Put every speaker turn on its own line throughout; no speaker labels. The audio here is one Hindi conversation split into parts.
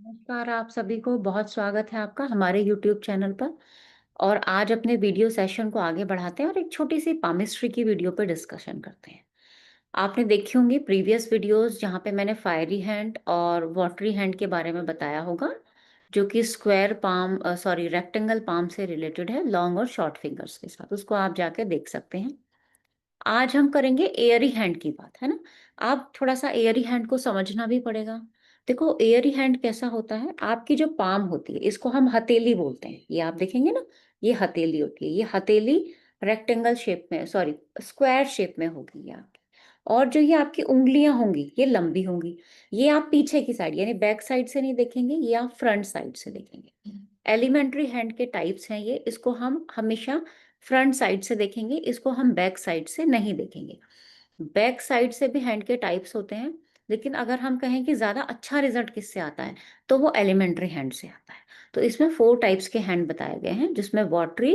नमस्कार आप सभी को बहुत स्वागत है आपका हमारे यूट्यूब चैनल पर। और आज अपने वीडियो सेशन को आगे बढ़ाते हैं और एक छोटी सी पामिस्ट्री की वीडियो पर डिस्कशन करते हैं। आपने देखी होंगी प्रीवियस वीडियोस जहाँ पे मैंने फायरी हैंड और वाटरी हैंड के बारे में बताया होगा, जो कि square palm sorry rectangle palm से रिलेटेड है, लॉन्ग और शॉर्ट फिंगर्स के साथ। उसको आप जाके देख सकते हैं। आज हम करेंगे एयरी हैंड की बात, है ना। आप थोड़ा सा एयरी हैंड को समझना भी पड़ेगा। देखो एयरी हैंड कैसा होता है, आपकी जो पाम होती है इसको हम हथेली बोलते हैं। ये आप देखेंगे ना, ये हथेली होती है। ये हथेली रेक्टेंगल शेप में, सॉरी स्क्वायर शेप में होगी ये आपकी। और जो ये आपकी उंगलियां होंगी ये लंबी होंगी। ये आप पीछे की साइड यानी बैक साइड से नहीं देखेंगे, ये आप फ्रंट साइड से देखेंगे। एलिमेंट्री हैंड के टाइप्स हैं ये, इसको हम हमेशा फ्रंट साइड से देखेंगे, इसको हम बैक साइड से नहीं देखेंगे। बैक साइड से भी हैंड के टाइप्स होते हैं, लेकिन अगर हम कहें कि ज़्यादा अच्छा रिजल्ट किससे आता है तो वो एलिमेंट्री हैंड से आता है। तो इसमें 4 टाइप्स के हैंड बताए गए हैं, जिसमें वाटरी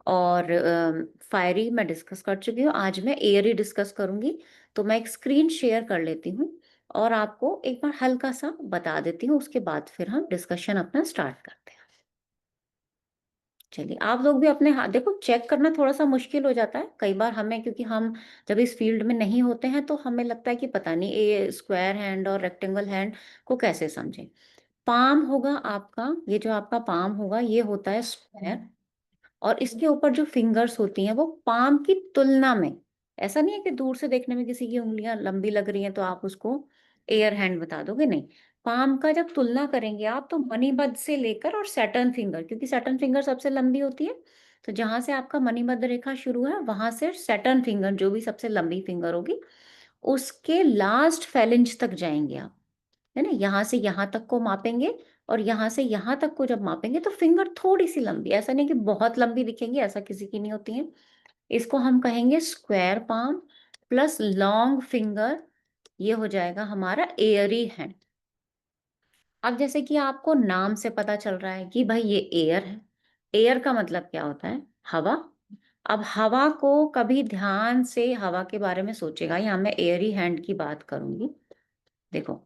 और फायरी मैं डिस्कस कर चुकी हूँ। आज मैं एयरी डिस्कस करूंगी। तो मैं एक स्क्रीन शेयर कर लेती हूँ और आपको एक बार हल्का सा बता देती हूँ, उसके बाद फिर हम डिस्कशन अपना स्टार्ट करते हैं। चलिए आप लोग भी अपने हाथ देखो, चेक करना थोड़ा सा मुश्किल हो जाता है कई बार हमें, क्योंकि हम जब इस फील्ड में नहीं होते हैं तो हमें लगता है कि पता नहीं ये स्क्वायर हैंड और रेक्टेंगल हैंड को कैसे समझें। पाम होगा आपका, ये जो आपका पाम होगा ये होता है स्क्वायर। और इसके ऊपर जो फिंगर्स होती हैं वो पाम की तुलना में, ऐसा नहीं है कि दूर से देखने में किसी की उंगलियां लंबी लग रही हैं तो आप उसको एयर हैंड बता दोगे, नहीं। पाम का जब तुलना करेंगे आप तो मणिबद्ध से लेकर और सैटर्न फिंगर, क्योंकि सैटर्न फिंगर सबसे लंबी होती है, तो जहां से आपका मणिबद्ध रेखा शुरू है वहां से सैटर्न फिंगर जो भी सबसे लंबी फिंगर होगी उसके लास्ट फेलिंज तक जाएंगे आप, है ना। यहाँ से यहाँ तक को मापेंगे और यहाँ से यहाँ तक को जब मापेंगे तो फिंगर थोड़ी सी लंबी, ऐसा नहीं कि बहुत लंबी दिखेंगी, ऐसा किसी की नहीं होती है। इसको हम कहेंगे square palm plus long finger. ये हो जाएगा हमारा एयरी हैंड। अब जैसे कि आपको नाम से पता चल रहा है कि भाई ये एयर है। एयर का मतलब क्या होता है, हवा। अब हवा को कभी ध्यान से हवा के बारे में सोचेगा, यहाँ मैं एयरी हैंड की बात करूंगी। देखो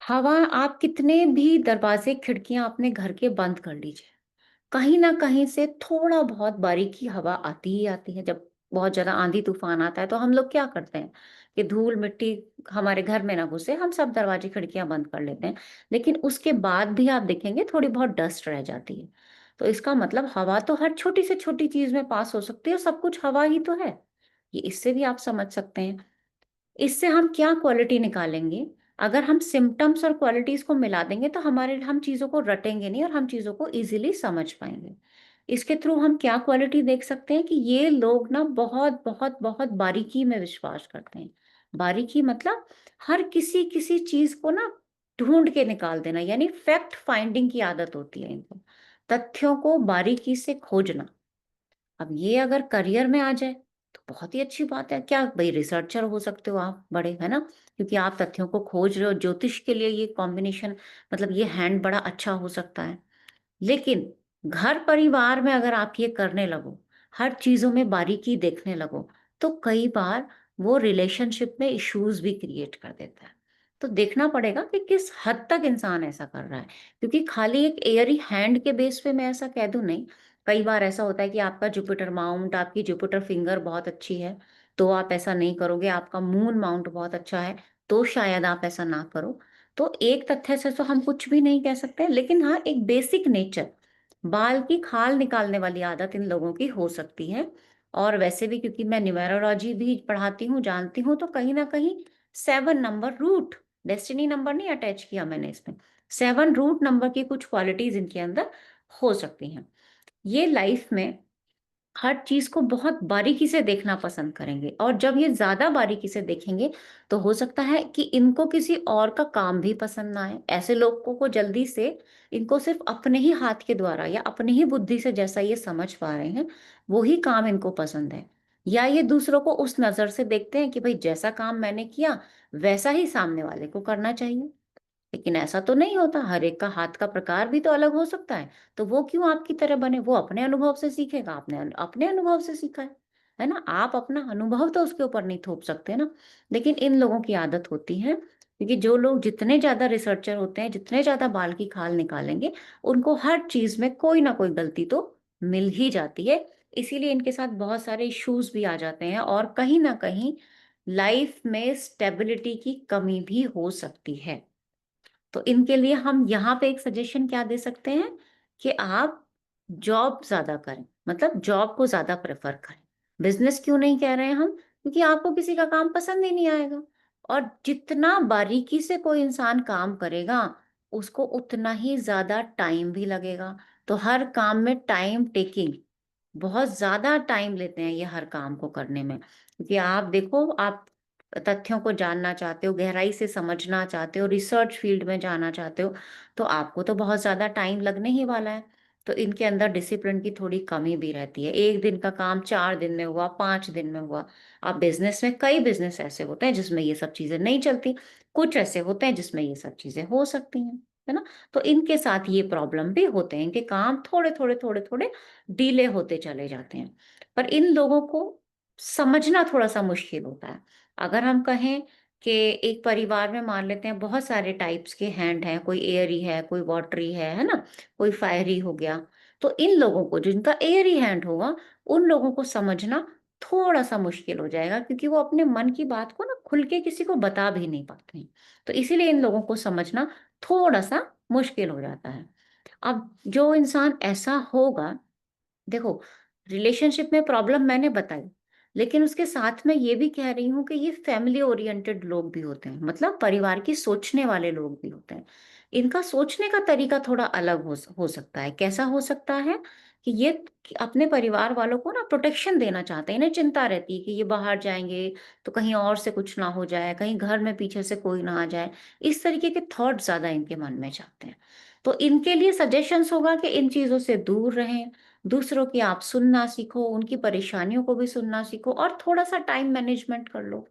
हवा, आप कितने भी दरवाजे खिड़कियां अपने घर के बंद कर लीजिए, कहीं ना कहीं से थोड़ा बहुत बारीकी हवा आती ही आती है। जब बहुत ज्यादा आंधी तूफान आता है तो हम लोग क्या करते हैं कि धूल मिट्टी हमारे घर में ना घुसे, हम सब दरवाजे खिड़कियां बंद कर लेते हैं। लेकिन उसके बाद भी आप देखेंगे थोड़ी बहुत डस्ट रह जाती है। तो इसका मतलब हवा तो हर छोटी से छोटी चीज में पास हो सकती है और सब कुछ हवा ही तो है। ये इससे भी आप समझ सकते हैं। इससे हम क्या क्वालिटी निकालेंगे, अगर हम सिम्टम्स और क्वालिटीज को मिला देंगे तो हमारे हम चीजों को रटेंगे नहीं और हम चीजों को इजीली समझ पाएंगे। इसके थ्रू हम क्या क्वालिटी देख सकते हैं कि ये लोग ना बहुत बहुत बहुत बारीकी में विश्वास करते हैं। बारीकी मतलब हर किसी किसी चीज को ना ढूंढ के निकाल देना, यानी फैक्ट फाइंडिंग की आदत होती है इनको, तथ्यों को बारीकी से खोजना। अब ये अगर करियर में आ जाए तो बहुत ही अच्छी बात है, क्या भाई रिसर्चर हो सकते हो आप बड़े, है ना। क्योंकि आप तथ्यों को खोज रहे हो, ज्योतिष के लिए ये कॉम्बिनेशन, मतलब ये हैंड बड़ा अच्छा हो सकता है। लेकिन घर परिवार में अगर आप ये करने लगो, हर चीजों में बारीकी देखने लगो, तो कई बार वो रिलेशनशिप में इश्यूज भी क्रिएट कर देता है। तो देखना पड़ेगा कि किस हद तक इंसान ऐसा कर रहा है, क्योंकि खाली एक एयरी हैंड के बेस पे मैं ऐसा कह दूं नहीं। कई बार ऐसा होता है कि आपका जुपिटर माउंट, आपकी जुपिटर फिंगर बहुत अच्छी है तो आप ऐसा नहीं करोगे, आपका मून माउंट बहुत अच्छा है तो शायद आप ऐसा ना करो। तो एक तथ्य से तो हम कुछ भी नहीं कह सकते, लेकिन हाँ एक बेसिक नेचर, बाल की खाल निकालने वाली आदत इन लोगों की हो सकती है। और वैसे भी क्योंकि मैं न्यूमेरोलॉजी भी पढ़ाती हूँ, जानती हूँ, तो कहीं ना कहीं 7 नंबर रूट, डेस्टिनी नंबर नहीं अटैच किया मैंने इसमें, 7 रूट नंबर की कुछ क्वालिटीज इनके अंदर हो सकती हैं। ये लाइफ में हर चीज को बहुत बारीकी से देखना पसंद करेंगे, और जब ये ज्यादा बारीकी से देखेंगे तो हो सकता है कि इनको किसी और का काम भी पसंद ना आए। ऐसे लोगों को जल्दी से, इनको सिर्फ अपने ही हाथ के द्वारा या अपनी ही बुद्धि से जैसा ये समझ पा रहे हैं वो ही काम इनको पसंद है। या ये दूसरों को उस नजर से देखते हैं कि भाई जैसा काम मैंने किया वैसा ही सामने वाले को करना चाहिए। लेकिन ऐसा तो नहीं होता, हर एक का हाथ का प्रकार भी तो अलग हो सकता है। तो वो क्यों आपकी तरह बने, वो अपने अनुभव से सीखेगा, आपने अपने अनुभव से सीखा है ना। आप अपना अनुभव तो उसके ऊपर नहीं थोप सकते ना। लेकिन इन लोगों की आदत होती है क्योंकि जो लोग जितने ज़्यादा रिसर्चर होते हैं, जितने ज़्यादा बाल की खाल निकालेंगे, उनको हर चीज़ में कोई ना कोई गलती तो मिल ही जाती है। इसीलिए इनके साथ बहुत सारे इश्यूज़ भी आ जाते हैं और कहीं न कहीं लाइफ में स्टेबिलिटी की कमी भी हो सकती है। तो इनके लिए हम यहाँ पे एक सजेशन क्या दे सकते हैं कि आप जॉब ज़्यादा करें, मतलब जॉब को ज़्यादा प्रेफ़र करें। बिज़नेस क्यों नहीं कह रहे हैं हम? क्योंकि आपको किसी का काम पसंद ही नहीं आएगा और जितना बारीकी से कोई इंसान काम करेगा, उसको उतना ही ज़्यादा टाइम भी लगेगा। तो हर काम में टाइम टेकिंग बहुत ज़्यादा टाइम लेते हैं ये हर काम को करने में। क्योंकि आप देखो, आप तथ्यों को जानना चाहते हो, गहराई से समझना चाहते हो, रिसर्च फील्ड में जाना चाहते हो, तो आपको तो बहुत ज़्यादा टाइम लगने ही वाला है। तो इनके अंदर डिसिप्लिन की थोड़ी कमी भी रहती है। 1 दिन का काम 4 दिन में हुआ, 5 दिन में हुआ। अब बिज़नेस में कई बिज़नेस ऐसे होते हैं जिसमें ये सब चीज़ें नहीं चलती, कुछ ऐसे होते हैं जिसमें ये सब चीज़ें हो सकती हैं, है ना? तो इनके साथ ये प्रॉब्लम भी होते हैं, इनके काम थोड़े-थोड़े, थोड़े-थोड़े डिले होते चले जाते हैं। पर इन लोगों को समझना थोड़ा-सा मुश्किल होता है। अगर हम कहें कि एक परिवार में मान लेते हैं बहुत सारे टाइप्स के हैंड हैं, कोई एयरी है, कोई वाटरी है ना? कोई फायरी हो गया। तो इन लोगों को जिनका एयरी हैंड होगा, उन लोगों को समझना थोड़ा-सा मुश्किल हो जाएगा क्योंकि वो अपने मन की बात को ना खुल के किसी को बता भी नहीं पाते हैं। तो इसीलिए इन लोगों को समझना थोड़ा-सा मुश्किल हो जाता है। अब जो इंसान ऐसा होगा, देखो, रिलेशनशिप में प्रॉब्लम मैंने बताई, लेकिन उसके साथ में ये भी कह रही हूँ कि ये फैमिली ओरिएंटेड लोग भी होते हैं, मतलब परिवार की सोचने वाले लोग भी होते हैं। इनका सोचने का तरीका थोड़ा अलग हो सकता है। कैसा हो सकता है कि ये अपने परिवार वालों को ना प्रोटेक्शन देना चाहते हैं। इन्हें चिंता रहती है कि ये बाहर जाएँगे तो कहीं और से कुछ ना हो जाए, कहीं घर में पीछे से कोई ना आ जाए। इस तरीके के थॉट ज़्यादा इनके मन में जाते हैं। तो इनके लिए सजेशंस होगा कि इन चीज़ों से दूर रहें, दूसरों की आप सुनना सीखो, उनकी परेशानियों को भी सुनना सीखो और थोड़ा-सा टाइम मैनेजमेंट कर लो।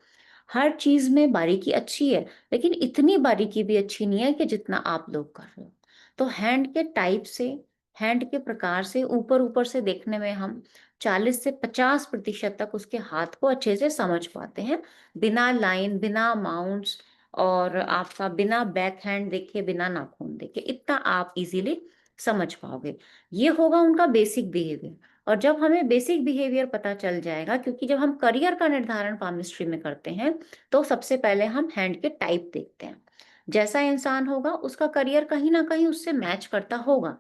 हर चीज़ में बारीकी अच्छी है, लेकिन इतनी बारीकी भी अच्छी नहीं है कि जितना आप लोग कर रहे हो। तो हैंड के टाइप से, हैंड के प्रकार से, ऊपर-ऊपर से देखने में हम 40 से 50% तक उसके हाथ को अच्छे से समझ पाते हैं, बिना लाइन, बिना माउंट्स और आपका बिना बैक हैंड देखे, बिना नाखून देखे, इतना आप इज़िली समझ पाओगे। ये होगा उनका बेसिक बिहेवियर। और जब हमें बेसिक बिहेवियर पता चल जाएगा, क्योंकि जब हम करियर का निर्धारण पामिस्ट्री में करते हैं, तो सबसे पहले हम हैंड के टाइप देखते हैं। जैसा इंसान होगा उसका करियर कहीं न कहीं उससे मैच करता होगा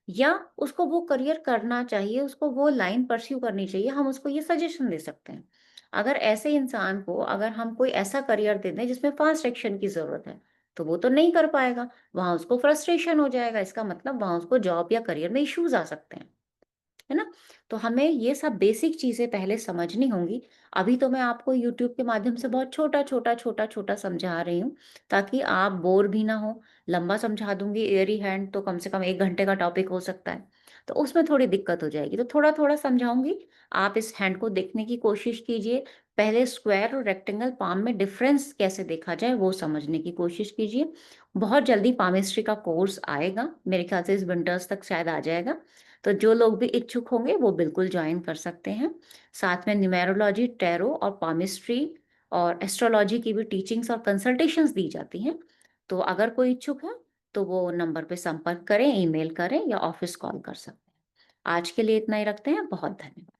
या उसको वो करियर करना चाहिए, उसको वो लाइन परस्यू करनी चाहिए, हम उसको ये सजेशन दे सकते हैं। अगर ऐसे इंसान को अगर हम कोई ऐसा करियर दे दें जिसमें फास्ट एक्शन की ज़रूरत है, तो वो तो नहीं कर पाएगा, वहाँ उसको फ्रस्ट्रेशन हो जाएगा, इसका मतलब वहाँ उसको जॉब या करियर में इश्यूज़ आ सकते हैं। है ना? तो हमें ये सब बेसिक चीज़ें पहले समझनी होंगी। अभी तो मैं आपको यूट्यूब के माध्यम से बहुत छोटा-छोटा, छोटा-छोटा समझा रही हूँ, ताकि आप बोर भी ना हो। लंबा समझा दूँगी एयरी हैंड तो कम से कम 1 घंटे का टॉपिक हो सकता है, तो उसमें थोड़ी दिक्कत हो जाएगी। तो थोड़ा-थोड़ा समझाऊँगी, आप इस हैंड को देखने की कोशिश कीजिए। पहले स्क्वायर और रेक्टेंगल पाम में डिफ़रेंस कैसे देखा जाए, वो समझने की कोशिश कीजिए। बहुत जल्दी पामिस्ट्री का कोर्स आएगा, मेरे ख्याल से इस विंटर्स तक शायद आ जाएगा। तो जो लोग भी इच्छुक होंगे वो बिल्कुल जॉइन कर सकते हैं। साथ में न्यूमेरोलॉजी, टैरो और पामिस्ट्री और एस्ट्रोलॉजी की भी टीचिंग्स और कंसल्टेशंस दी जाती हैं। तो अगर कोई इच्छुक है तो वो नंबर पे संपर्क करें, ईमेल करें या ऑफ़िस कॉल कर सकते हैं। आज के लिए इतना ही रखते हैं। बहुत धन्यवाद।